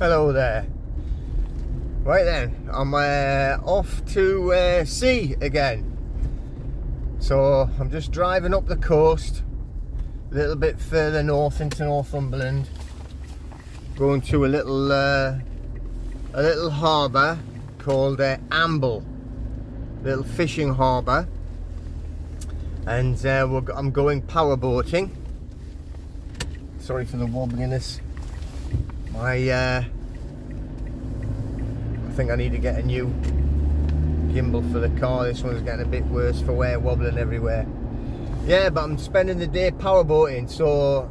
Hello there. Right then, I'm off to sea again. So I'm just driving up the coast, a little bit further north into Northumberland, going to a little harbour called Amble, little fishing harbour, and I'm going powerboating. Sorry for the wobbliness. I think I need to get a new gimbal for the car. This one's getting a bit worse for wear, wobbling everywhere. Yeah, but I'm spending the day powerboating. So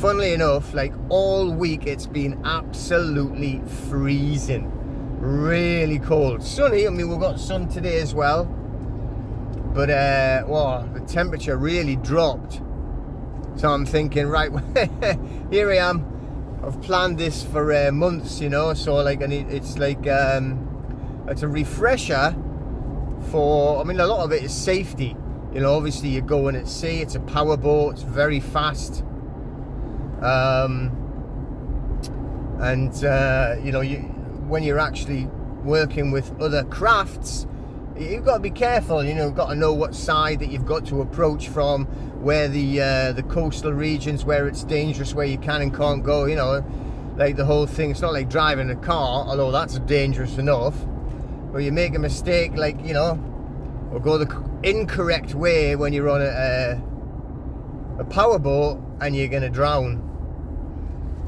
funnily enough, like all week it's been absolutely freezing, really cold, sunny. I mean, we've got sun today as well, but well, the temperature really dropped. So I'm thinking, right, here I am. I've planned this for months, you know, so like it's like it's a refresher for, I mean, a lot of it is safety, you know. Obviously you're going at sea, it's a powerboat, it's very fast, and you know, when you're actually working with other crafts, you've got to be careful, you know. You've got to know what side that you've got to approach from, where the coastal regions, where it's dangerous, where you can and can't go, you know, like the whole thing. It's not like driving a car, although that's dangerous enough, but you make a mistake, like, you know, or go the incorrect way when you're on a powerboat, and you're gonna drown.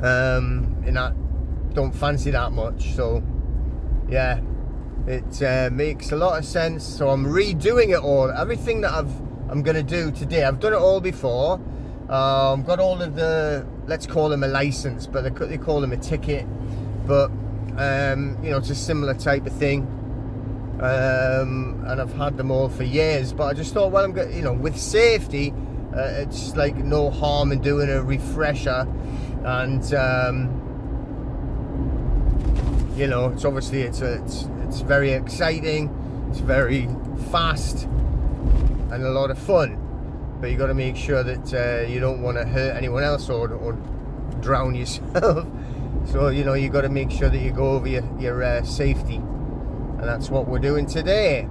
And I don't fancy that much. So yeah, it makes a lot of sense. So I'm redoing it all, everything that I'm gonna do today. I've done it all before. Got all of the, let's call them a license, but they call them a ticket, but you know, it's a similar type of thing. And I've had them all for years, but I just thought, well, I'm going, you know, with safety, it's like no harm in doing a refresher. And you know, it's obviously it's very exciting, it's very fast, and a lot of fun, but you got to make sure that you don't want to hurt anyone else or drown yourself. So, you know, you got to make sure that you go over your safety, and that's what we're doing today.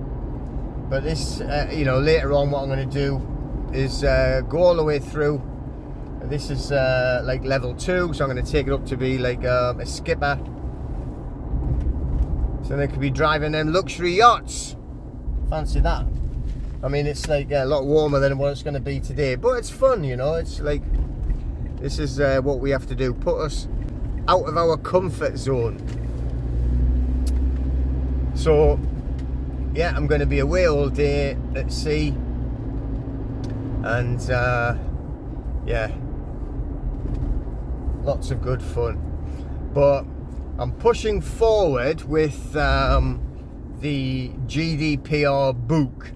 But this, you know, later on, what I'm going to do is go all the way through. This is like level 2, so I'm going to take it up to be like a skipper, so they could be driving them luxury yachts. Fancy that. I mean, it's like a lot warmer than what it's going to be today, but it's fun, you know. It's like, this is what we have to do, put us out of our comfort zone. So yeah, I'm going to be away all day at sea, and yeah, lots of good fun. But I'm pushing forward with the GDPR book.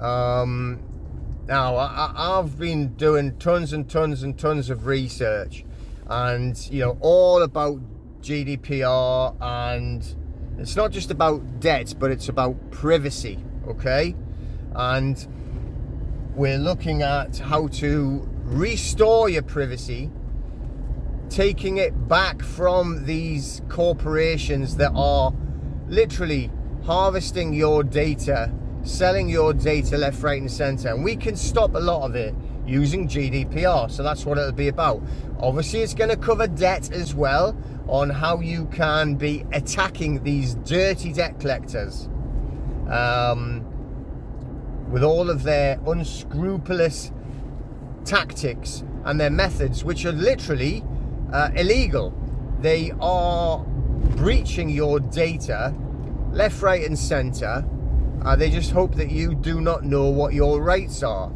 Now I've been doing tons and tons and tons of research, and you know, all about GDPR, and it's not just about debt, but it's about privacy, okay? And we're looking at how to restore your privacy, taking it back from these corporations that are literally harvesting your data, selling your data left, right and center. And we can stop a lot of it using GDPR. So that's what it'll be about. Obviously it's going to cover debt as well, on how you can be attacking these dirty debt collectors with all of their unscrupulous tactics and their methods, which are literally illegal. They are breaching your data left, right and center. They just hope that you do not know what your rights are.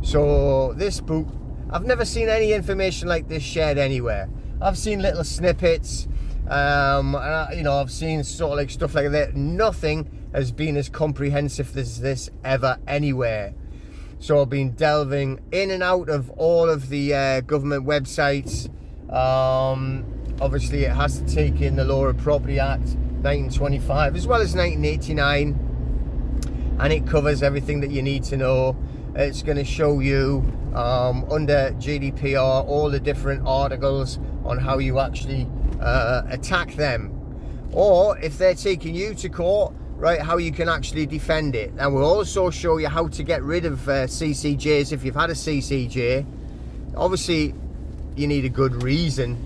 So this book, I've never seen any information like this shared anywhere. I've seen little snippets, and you know, I've seen sort of like stuff like that. Nothing has been as comprehensive as this ever anywhere. So I've been delving in and out of all of the government websites. Obviously it has to take in the Law of Property Act 1925 as well as 1989, and it covers everything that you need to know. It's going to show you under GDPR all the different articles, on how you actually attack them, or if they're taking you to court, right, how you can actually defend it. And we'll also show you how to get rid of CCJs if you've had a CCJ. Obviously you need a good reason,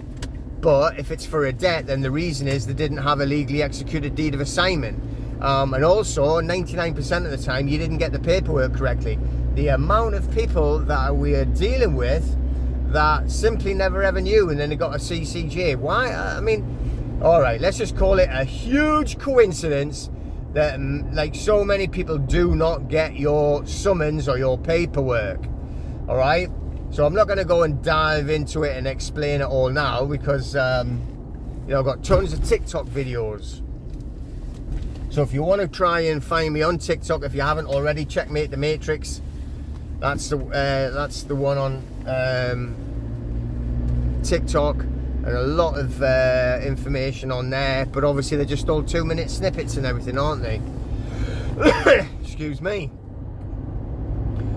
but if it's for a debt, then the reason is they didn't have a legally executed deed of assignment, and also 99% of the time you didn't get the paperwork correctly. The amount of people that we are dealing with that simply never ever knew, and then they got a CCJ. Why? I mean, all right, let's just call it a huge coincidence that like so many people do not get your summons or your paperwork. All right, so I'm not going to go and dive into it and explain it all now, because you know, I've got tons of TikTok videos. So if you want to try and find me on TikTok, if you haven't already, Checkmate the Matrix. That's the one on TikTok, and a lot of information on there, but obviously they're just all 2-minute snippets and everything, aren't they? Excuse me.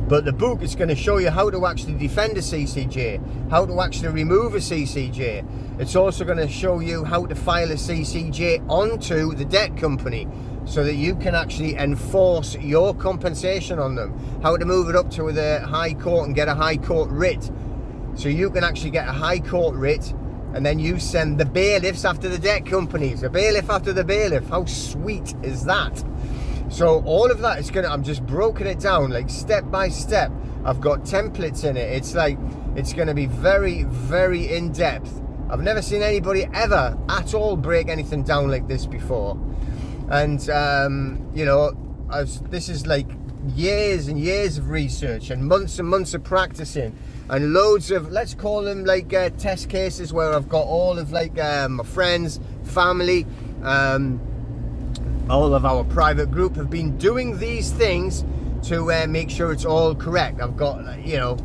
But the book is going to show you how to actually defend a CCJ, how to actually remove a CCJ. It's also going to show you how to file a CCJ onto the debt company, so that you can actually enforce your compensation on them, how to move it up to the High Court and get a High Court writ. So you can actually get a High Court writ, and then you send the bailiffs after the debt companies, a bailiff after the bailiff. How sweet is that? So all of that is I'm just broken it down like step by step. I've got templates in it. It's like, it's going to be very, very in depth. I've never seen anybody ever at all break anything down like this before. And you know, this is like years and years of research and months of practicing, and loads of, let's call them like test cases, where I've got all of like my friends, family, all of our private group have been doing these things to make sure it's all correct. I've got, you know,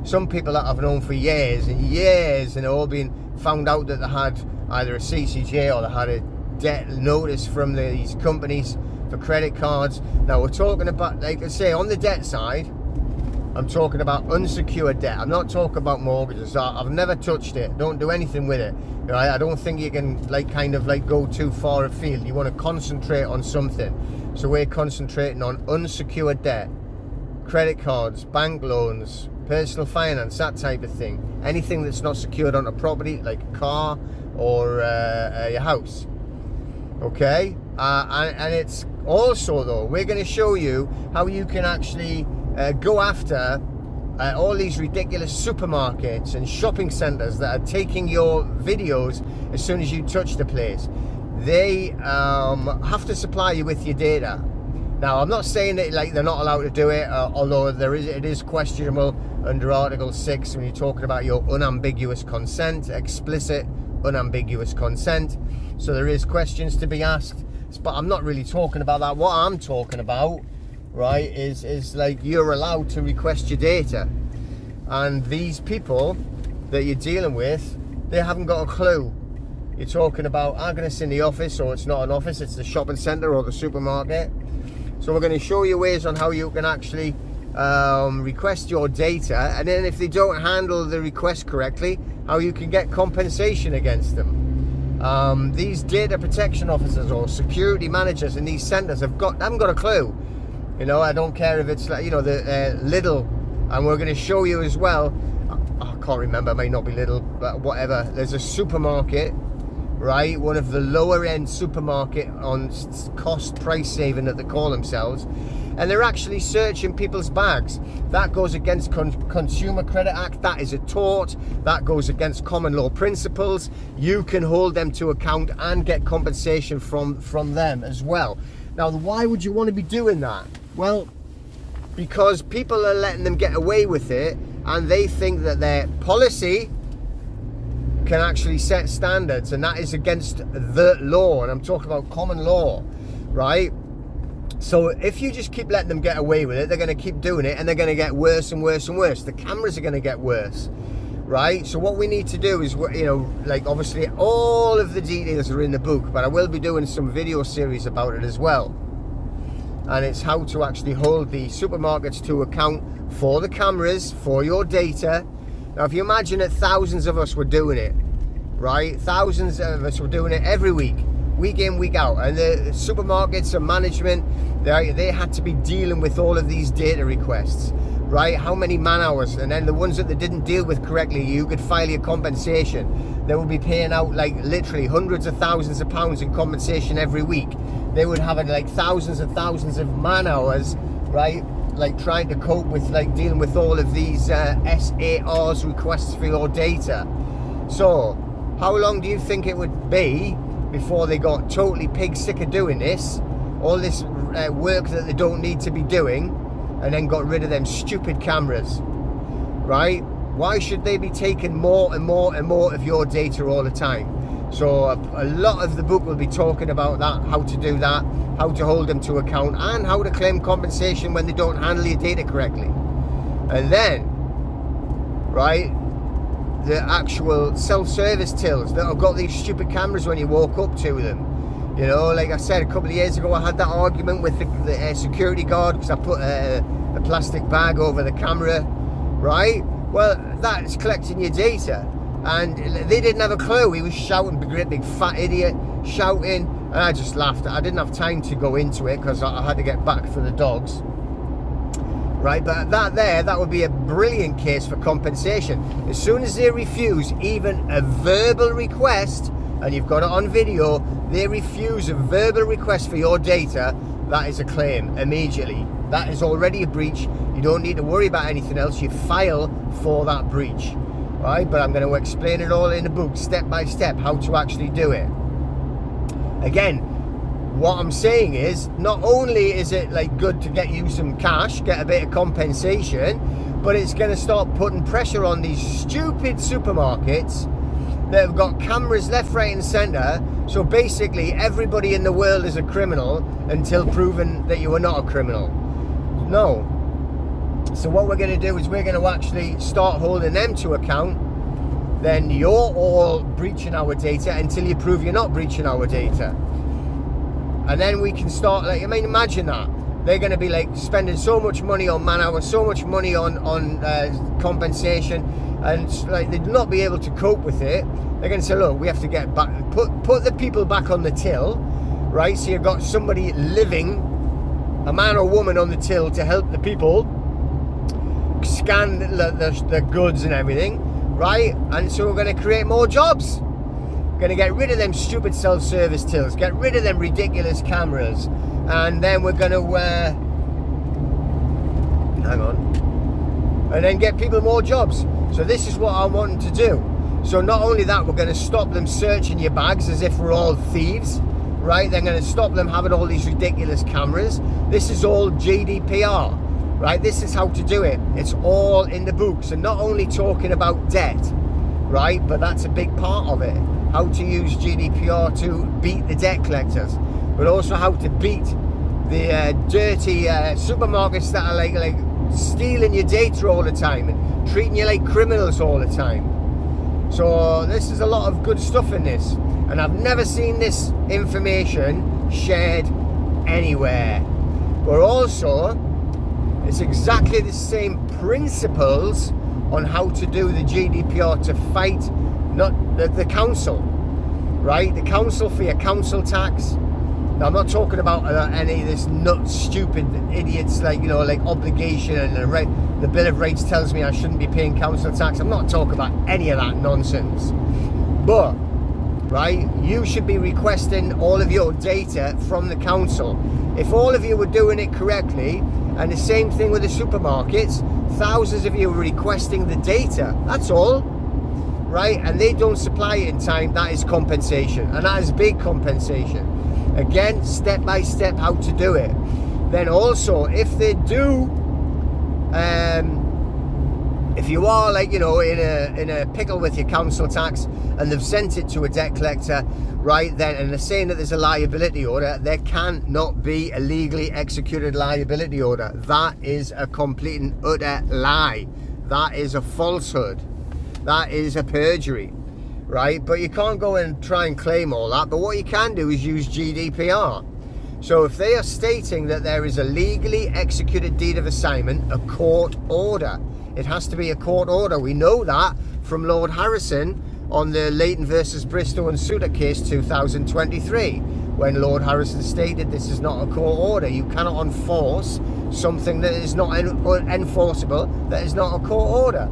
some people that I've known for years and years, and all been found out that they had either a CCJ or they had a debt notice from these companies for credit cards. Now we're talking about, like I say, on the debt side, I'm talking about unsecured debt. I'm not talking about mortgages. I've never touched it. Don't do anything with it. Right? I don't think you can like kind of like go too far afield. You want to concentrate on something. So we're concentrating on unsecured debt, credit cards, bank loans, personal finance, that type of thing. Anything that's not secured on a property, like a car or your house. Okay, and it's also, though, we're going to show you how you can actually go after all these ridiculous supermarkets and shopping centers that are taking your videos as soon as you touch the place. They have to supply you with your data. Now, I'm not saying that like they're not allowed to do it, although it is questionable under Article 6 when you're talking about your unambiguous consent, explicit unambiguous consent. So there is questions to be asked, but I'm not really talking about that. What I'm talking about, right, is like you're allowed to request your data, and these people that you're dealing with, they haven't got a clue. You're talking about, I'm going to in the office, or it's not an office, it's the shopping center or the supermarket. So we're going to show you ways on how you can actually request your data, and then if they don't handle the request correctly, how you can get compensation against them. These data protection officers or security managers in these centers haven't got a clue. You know, I don't care if it's like, you know, the Lidl, and we're going to show you as well. I can't remember, it may not be Lidl, but whatever. There's a supermarket, right? One of the lower end supermarket on cost price saving that they call themselves, and they're actually searching people's bags. That goes against Consumer Credit Act. That is a tort. That goes against common law principles. You can hold them to account and get compensation from them as well. Now, why would you want to be doing that? Well, because people are letting them get away with it, and they think that their policy can actually set standards, and that is against the law, and I'm talking about common law, right? So if you just keep letting them get away with it, they're going to keep doing it, and they're going to get worse and worse and worse. The cameras are going to get worse, right? So what we need to do is, you know, like obviously all of the details are in the book, but I will be doing some video series about it as well. And it's how to actually hold the supermarkets to account for the cameras, for your data. Now, if you imagine that thousands of us were doing it, right? Thousands of us were doing it every week, week in, week out. And the supermarkets and management, they had to be dealing with all of these data requests, right? How many man hours? And then the ones that they didn't deal with correctly, you could file your compensation. They would be paying out like literally hundreds of thousands of pounds in compensation every week. They would have like thousands and thousands of man hours, right? Like trying to cope with like dealing with all of these SARs, requests for your data. So how long do you think it would be before they got totally pig sick of doing this, all this work that they don't need to be doing, and then got rid of them stupid cameras, right? Why should they be taking more and more and more of your data all the time? So a lot of the book will be talking about that, how to do that, how to hold them to account, and how to claim compensation when they don't handle your data correctly. And then, right, the actual self-service tills that have got these stupid cameras when you walk up to them. You know, like I said, a couple of years ago, I had that argument with the security guard because I put a plastic bag over the camera, right? Well, that's collecting your data. And they didn't have a clue. He was shouting, great big fat idiot, shouting. And I just laughed. I didn't have time to go into it because I had to get back for the dogs. Right, but that would be a brilliant case for compensation. As soon as they refuse even a verbal request, and you've got it on video, they refuse a verbal request for your data, that is a claim immediately. That is already a breach. You don't need to worry about anything else. You file for that breach, right? But I'm going to explain it all in the book, step by step, how to actually do it. Again, what I'm saying is, not only is it like good to get you some cash, get a bit of compensation, but it's going to start putting pressure on these stupid supermarkets that have got cameras left, right and centre. So basically everybody in the world is a criminal until proven that you are not a criminal. No. So what we're going to do is we're going to actually start holding them to account. Then you're all breaching our data until you prove you're not breaching our data. And then we can start, like, I mean, imagine that. They're going to be like spending so much money on man hours, so much money on compensation, and like they'd not be able to cope with it. They're going to say, look, we have to get back, put the people back on the till, right? So you've got somebody living, a man or woman on the till to help the people scan the goods and everything, right? And so we're going to create more jobs. Going to get rid of them stupid self-service tills, get rid of them ridiculous cameras, and then we're going to and then get people more jobs. So this is what I want to do. So not only that, we're going to stop them searching your bags as if we're all thieves, right? They're going to stop them having all these ridiculous cameras. This is all GDPR, right? This is how to do it. It's all in the books, and not only talking about debt, right? But that's a big part of it. How to use GDPR to beat the debt collectors, but also how to beat the dirty supermarkets that are like stealing your data all the time and treating you like criminals all the time. So this is a lot of good stuff in this, and I've never seen this information shared anywhere. But also, it's exactly the same principles on how to do the GDPR to fight not the council, right? The council for your council tax. Now, I'm not talking about any of this stupid idiots like, you know, like obligation and the Bill of Rights tells me I shouldn't be paying council tax. I'm not talking about any of that nonsense. But, right, you should be requesting all of your data from the council. If all of you were doing it correctly, and the same thing with the supermarkets, thousands of you were requesting the data. That's all. Right, and they don't supply it in time, that is compensation, and that is big compensation. Again, step by step how to do it. Then also, if they do, if you are like, you know, in a pickle with your council tax and they've sent it to a debt collector, right, then, and they're saying that there's a liability order, there cannot be a legally executed liability order. That is a complete and utter lie. That is a falsehood. That is a perjury, right? But you can't go and try and claim all that. But what you can do is use GDPR. So if they are stating that there is a legally executed deed of assignment, a court order, it has to be a court order. We know that from Lord Harrison on the Leighton versus Bristow and Souter case 2023, when Lord Harrison stated this is not a court order. You cannot enforce something that is not enforceable, that is not a court order.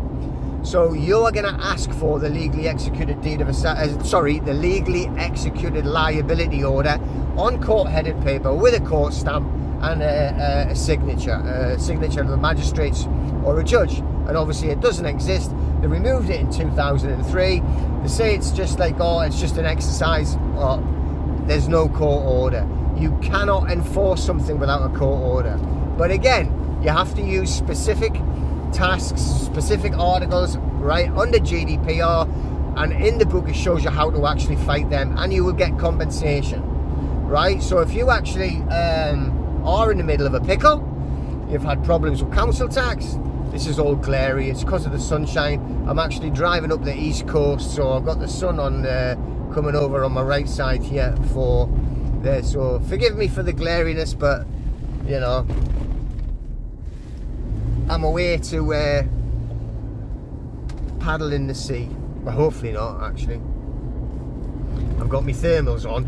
So you're going to ask for the legally executed the legally executed liability order on court-headed paper with a court stamp and a signature of the magistrates or a judge. And obviously it doesn't exist. They removed it in 2003. They say it's just like, oh, it's just an exercise. Oh, there's no court order. You cannot enforce something without a court order. But again, you have to use specific tasks, specific articles, right, under GDPR, and in the book it shows you how to actually fight them, and you will get compensation, right? So if you actually are in the middle of a pickle, you've had problems with council tax, this is all glary, it's because of the sunshine. I'm actually driving up the east coast, so I've got the sun on coming over on my right side here for there, so forgive me for the glariness, but you know, I'm away to paddle in the sea. Well, hopefully not, actually. I've got my thermals on.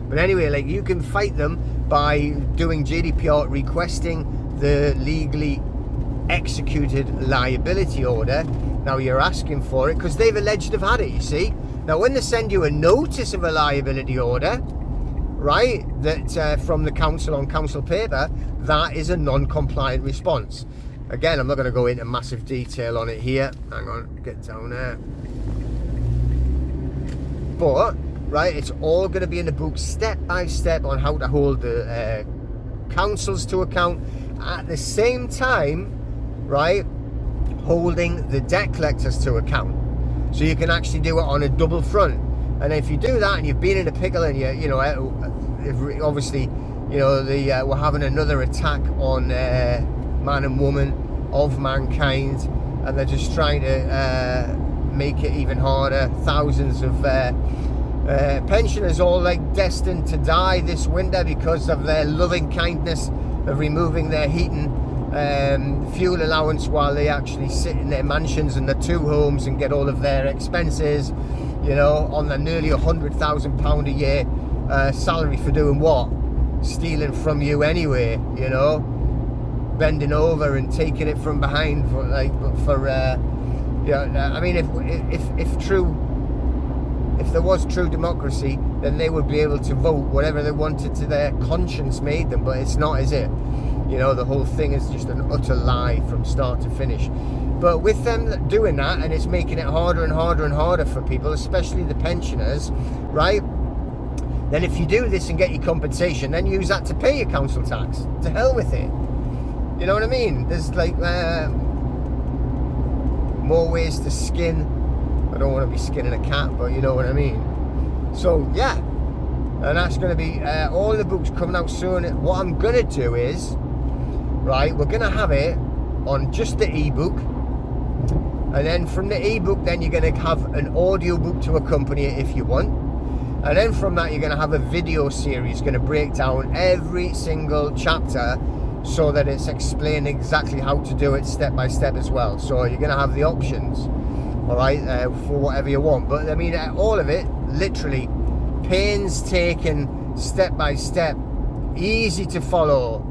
But anyway, like, you can fight them by doing GDPR, requesting the legally executed liability order. Now you're asking for it because they've alleged to have had it, you see. Now when they send you a notice of a liability order, right, that from the council on council paper, that is a non-compliant response. Again, I'm not going to go into massive detail on it here. Hang on, get down there. But, right, it's all going to be in the book step by step on how to hold the councils to account. At the same time, right, holding the debt collectors to account. So you can actually do it on a double front. And if you do that and you've been in a pickle and you know, obviously, you know, we're having another attack on man and woman of mankind, and they're just trying to make it even harder. Thousands of pensioners all like destined to die this winter because of their loving kindness of removing their heating fuel allowance while they actually sit in their mansions and their two homes and get all of their expenses, you know, on their nearly £100,000 a year salary for doing what? Stealing from you anyway, you know, bending over and taking it from behind for yeah. I mean, if there was true democracy, then they would be able to vote whatever they wanted to their conscience made them, but it's not, is it? You know, the whole thing is just an utter lie from start to finish. But with them doing that, and it's making it harder and harder and harder for people, especially the pensioners, right? Then if you do this and get your compensation, then use that to pay your council tax. To hell with it. You know what I mean? There's like more ways to skin. I don't want to be skinning a cat, but you know what I mean. So yeah, and that's going to be all the books coming out soon. What I'm going to do is, right, we're going to have it on just the ebook, and then from the ebook, then you're going to have an audio book to accompany it if you want, and then from that you're going to have a video series going to break down every single chapter, so that it's explained exactly how to do it step by step as well. So you're going to have the options, all right, for whatever you want. But I mean, all of it, literally, painstaking, step by step, easy to follow,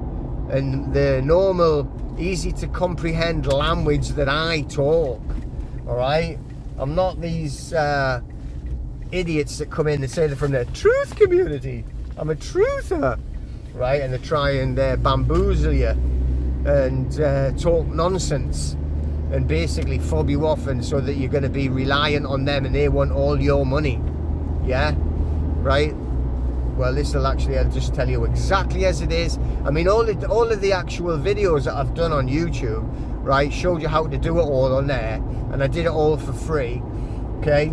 and the normal, easy to comprehend language that I talk, all right? I'm not these idiots that come in and say they're from the truth community. I'm a truther. Right, and they try and bamboozle you and talk nonsense and basically fob you off, and so that you're going to be reliant on them and they want all your money. Yeah, right. Well, this will actually, I'll just tell you exactly as it is. I mean, all of the actual videos that I've done on YouTube, right, showed you how to do it all on there, and I did it all for free. Okay,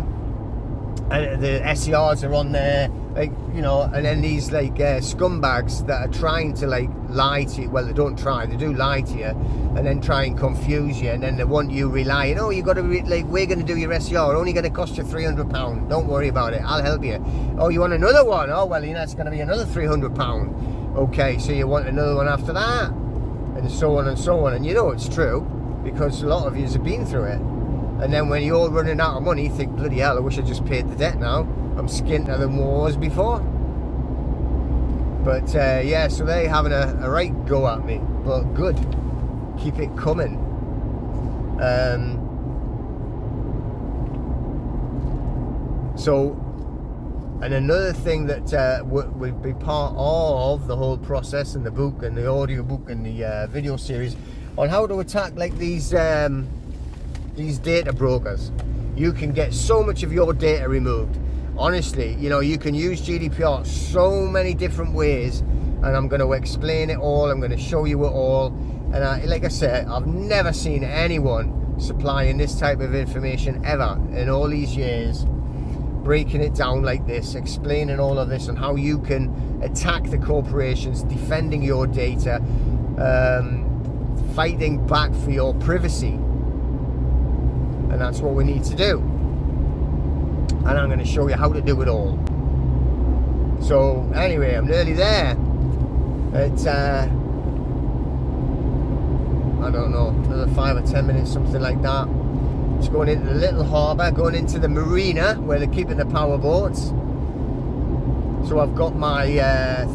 and the SERs are on there, like, you know, and then these like scumbags that are trying to like lie to you. Well, they don't try, they do lie to you, and then try and confuse you, and then they want you relying, oh, you got to like, we're going to do your SER, only going to cost you £300, don't worry about it, I'll help you. Oh, you want another one? Oh, well, you know, it's going to be another £300. Okay, so you want another one after that, and so on and so on. And you know it's true, because a lot of you have been through it. And then when you're running out of money, you think, bloody hell, I wish I just paid the debt now. I'm skintier than what I was before. But yeah, so they're having a right go at me, but good. Keep it coming. And another thing that would be part of the whole process, and the book and the audio book and the video series on how to attack like these data brokers. You can get so much of your data removed. Honestly, you know, you can use GDPR so many different ways, and I'm going to explain it all. I'm going to show you it all. And like I said, I've never seen anyone supplying this type of information ever in all these years, breaking it down like this, explaining all of this and how you can attack the corporations, defending your data, fighting back for your privacy. And that's what we need to do. And I'm going to show you how to do it all. So anyway, I'm nearly there. It's I don't know, another 5 or 10 minutes, something like that. It's going into the little harbour, going into the marina where they're keeping the power boats. So I've got my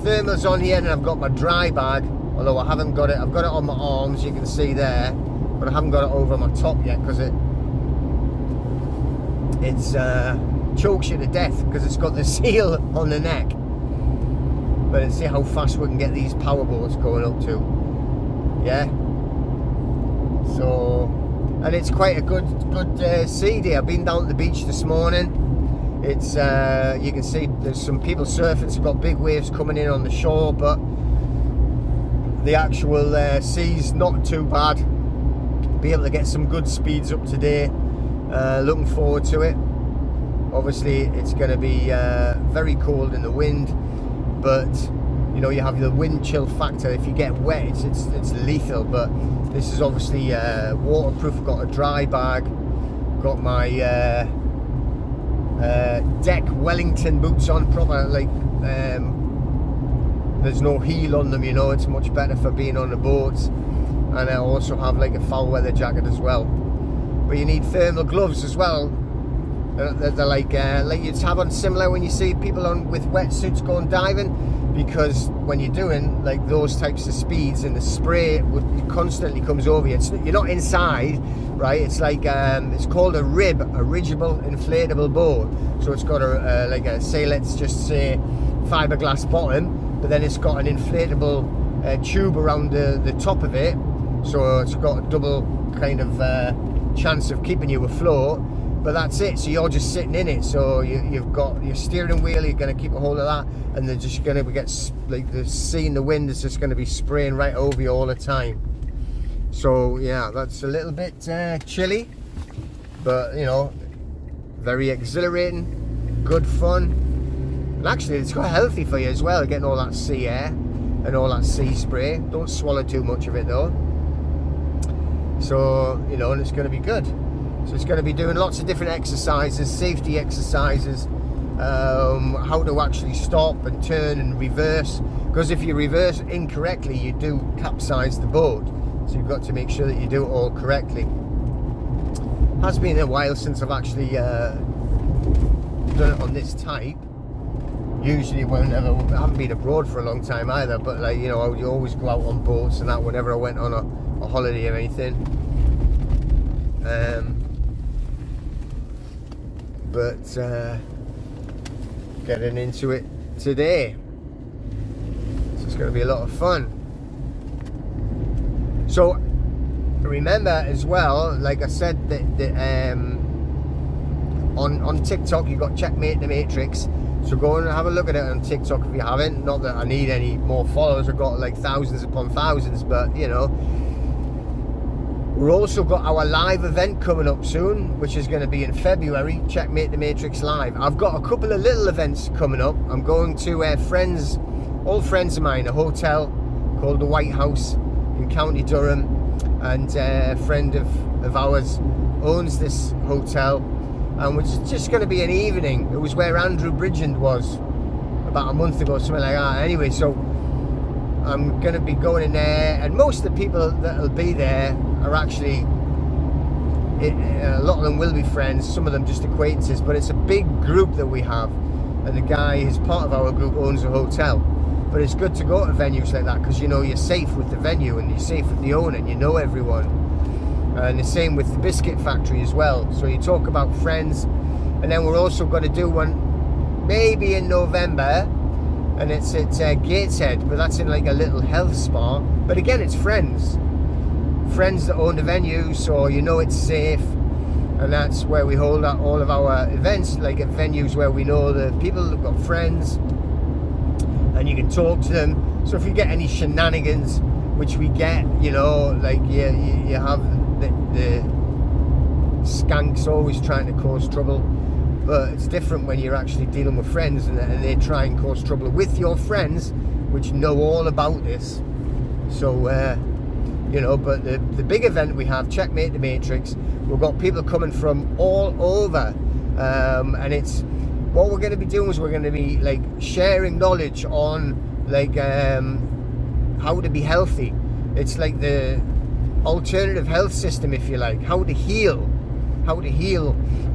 thermals on here, and I've got my dry bag, although I haven't got it. I've got it on my arms, you can see there, but I haven't got it over my top yet because it's chokes you to death because it's got the seal on the neck. But let's see how fast we can get these power boats going up to. Yeah. So, and it's quite a good sea day. I've been down to the beach this morning. It's you can see there's some people surfing. It's got big waves coming in on the shore, but the actual sea's not too bad. Be able to get some good speeds up today. Looking forward to it. Obviously, it's going to be very cold in the wind, but you know, you have the wind chill factor. If you get wet, it's lethal. But this is obviously waterproof. I've got a dry bag, got my deck Wellington boots on, proper, like there's no heel on them, you know, it's much better for being on the boats. And I also have like a foul weather jacket as well. But you need thermal gloves as well. They're like you'd have on similar when you see people on with wetsuits going diving, because when you're doing like those types of speeds and the spray it constantly comes over you. You're not inside, right? It's like it's called a RIB, a rigid inflatable boat. So it's got a like a, say, let's just say fiberglass bottom, but then it's got an inflatable tube around the top of it, so it's got a double kind of chance of keeping you afloat. But that's it, so you're just sitting in it, so you've got your steering wheel, you're going to keep a hold of that, and they're just going to get, like, the sea and the wind is just going to be spraying right over you all the time. So yeah, that's a little bit chilly, but you know, very exhilarating, good fun, and actually it's quite healthy for you as well, getting all that sea air and all that sea spray. Don't swallow too much of it though. So, you know, and it's going to be good. So it's going to be doing lots of different exercises, safety exercises, how to actually stop and turn and reverse, because if you reverse incorrectly you do capsize the boat, so you've got to make sure that you do it all correctly. It has been a while since I've actually done it on this type. Usually whenever, I haven't been abroad for a long time either, but like, you know, I would always go out on boats and that whenever I went on a holiday or anything. But getting into it today, so it's going to be a lot of fun. So remember as well, like I said, that on TikTok you got Checkmate the Matrix, so go and have a look at it on TikTok if you haven't. Not that I need any more followers, I've got like thousands upon thousands, but you know. We've also got our live event coming up soon, which is going to be in February, Checkmate the Matrix Live. I've got a couple of little events coming up. I'm going to old friends of mine, a hotel called the White House in County Durham, and a friend of ours owns this hotel, and it's just going to be an evening. It was where Andrew Bridgend was about a month ago, something like that. Anyway, so I'm going to be going in there, and most of the people that will be there are actually a lot of them will be friends, some of them just acquaintances, but it's a big group that we have, and the guy who's part of our group owns a hotel. But it's good to go to venues like that because you know you're safe with the venue and you're safe with the owner and you know everyone. And the same with the biscuit factory as well. So you talk about friends, and then we're also going to do one maybe in November, and it's at Gateshead, but that's in like a little health spa. But again, it's friends that own the venue, so you know it's safe. And that's where we hold all of our events, like at venues where we know the people have got friends and you can talk to them. So if you get any shenanigans, which we get, you know, like you have the skanks always trying to cause trouble, but it's different when you're actually dealing with friends and they try and cause trouble with your friends, which know all about this. So you know, but the big event we have, Checkmate the Matrix, we've got people coming from all over, and it's what we're going to be doing is we're going to be like sharing knowledge on like how to be healthy. It's like the alternative health system, if you like, how to heal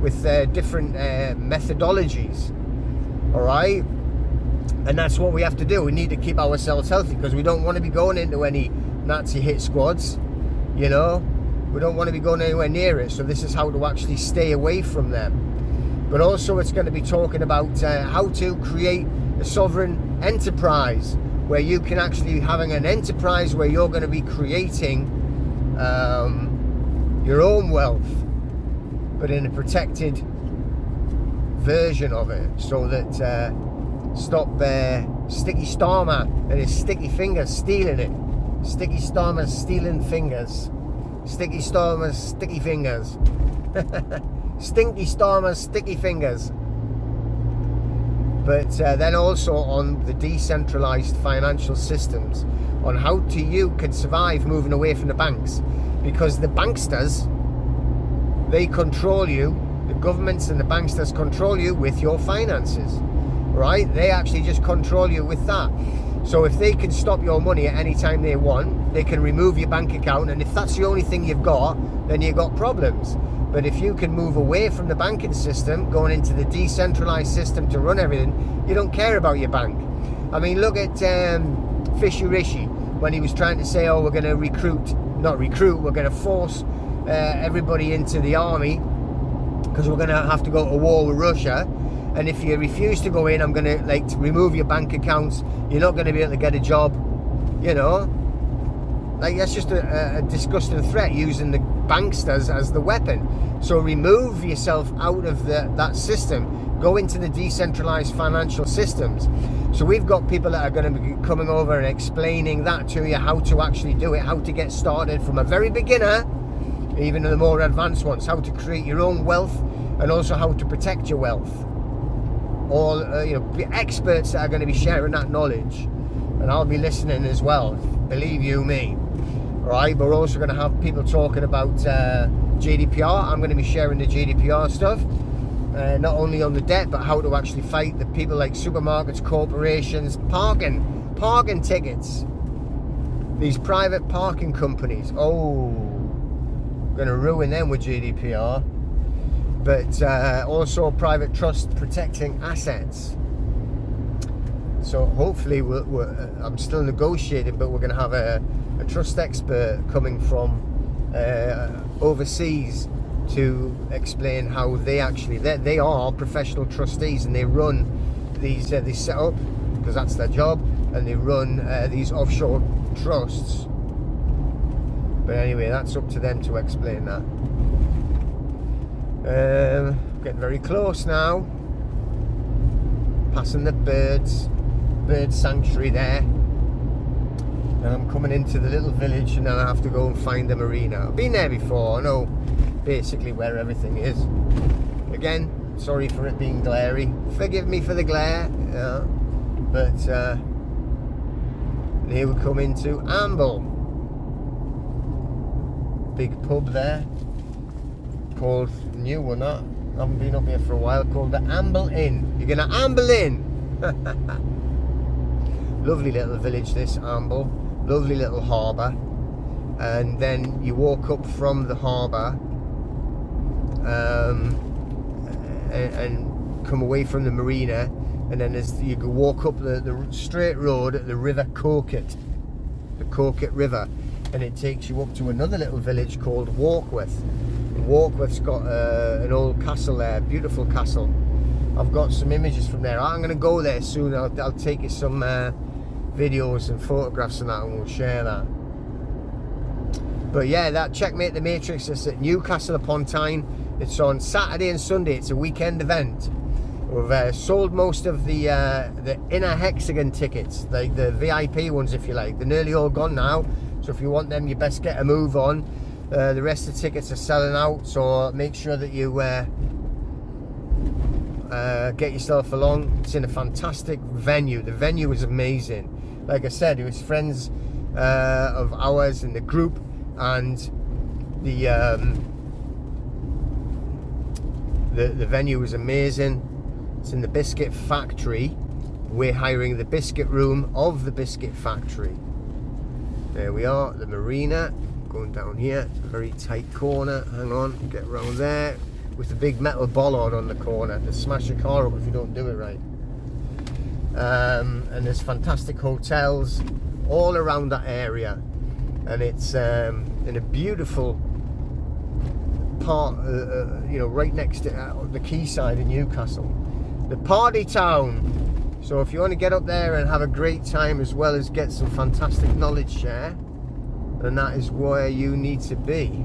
with different methodologies. All right, and that's what we have to do. We need to keep ourselves healthy because we don't want to be going into any Nazi hit squads, you know. We don't want to be going anywhere near it. So this is how to actually stay away from them. But also it's going to be talking about how to create a sovereign enterprise, where you can actually having an enterprise where you're going to be creating your own wealth, but in a protected version of it, so that stop Sticky Stormer and his sticky fingers stealing it. Sticky Stormer's stealing fingers. Sticky Stormer's sticky fingers. Stinky Stormer's sticky fingers. But then also on the decentralized financial systems, on how you can survive moving away from the banks, because the banksters, they control you. The governments and the banksters control you with your finances, right? They actually just control you with that. So if they can stop your money at any time they want, they can remove your bank account, and if that's the only thing you've got, then you've got problems. But if you can move away from the banking system, going into the decentralized system to run everything, you don't care about your bank. I mean, look at Fishy Rishi, when he was trying to say, oh, we're going to we're going to force everybody into the army because we're going to have to go to war with Russia. And if you refuse to go in, I'm going to remove your bank accounts. You're not going to be able to get a job, you know. Like, that's just a disgusting threat, using the banksters as the weapon. So remove yourself out of that system. Go into the decentralized financial systems. So we've got people that are going to be coming over and explaining that to you, how to actually do it, how to get started from a very beginner, even to the more advanced ones, how to create your own wealth and also how to protect your wealth. All experts that are going to be sharing that knowledge, and I'll be listening as well, believe you me. All right, but we're also going to have people talking about GDPR. I'm going to be sharing the GDPR stuff, not only on the debt, but how to actually fight the people like supermarkets, corporations, parking tickets, these private parking companies. Oh, going to ruin them with GDPR. But also private trust protecting assets. So hopefully I'm still negotiating, but we're going to have a trust expert coming from overseas to explain how they are professional trustees, and they run these they set up, because that's their job, and they run these offshore trusts. But anyway, that's up to them to explain that. Getting very close now, passing the bird sanctuary there, and I'm coming into the little village, and then I have to go and find the marina. I've been there before, I know basically where everything is. Again, sorry for it being glary, forgive me for the glare, but here we come into Amble, big pub there, called, new one that, I haven't been up here for a while, called the Amble Inn. You're gonna amble in. Lovely little village, this Amble, lovely little harbour, and then you walk up from the harbour and come away from the marina, and then you can walk up the straight road at the river Coquet, the Coquet River, and it takes you up to another little village called Warkworth. Warkworth's got an old castle there, beautiful castle. I've got some images from there. I'm going to go there soon. I'll take you some videos and photographs and that, and we'll share that. But yeah, that Checkmate the Matrix is at Newcastle upon Tyne. It's on Saturday and Sunday. It's a weekend event. We've sold most of the inner hexagon tickets, like the VIP ones, if you like. They're nearly all gone now, so if you want them, you best get a move on. The rest of the tickets are selling out, so make sure that you get yourself along. It's in a fantastic venue. The venue is amazing. Like I said, it was friends of ours in the group, and the venue was amazing. It's in the Biscuit Factory. We're hiring the biscuit room of the Biscuit Factory. There we are, the marina. Going down here, it's a very tight corner. Hang on, get around there with the big metal bollard on the corner to smash your car up if you don't do it right. And there's fantastic hotels all around that area, and it's in a beautiful part, you know, right next to the quayside in Newcastle, the party town. So if you want to get up there and have a great time as well as get some fantastic knowledge share, then that is where you need to be.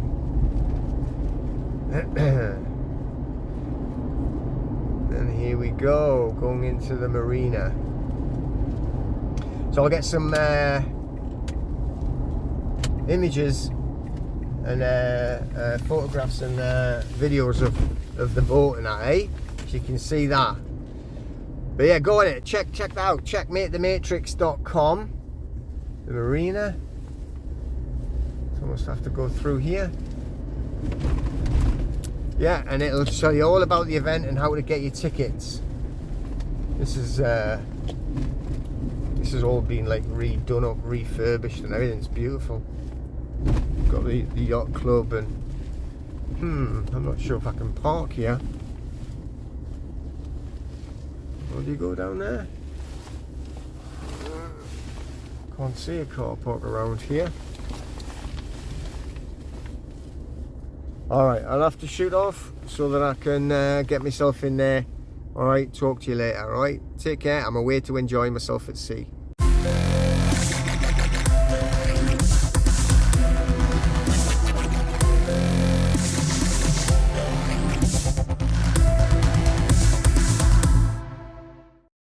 And here we go, going into the marina. So I'll get some images and photographs and videos of the boat and that, eh? So you can see that. But yeah, go on it, check that out, checkmatethematrix.com. The marina. So almost have to go through here. Yeah, and it'll show you all about the event and how to get your tickets. This is all been like redone up, refurbished, and everything's beautiful. Got the yacht club, and I'm not sure if I can park here. Or do you go down there? Can't see a car park around here. Alright, I'll have to shoot off so that I can get myself in there. Alright, talk to you later, alright? Take care, I'm away to enjoy myself at sea.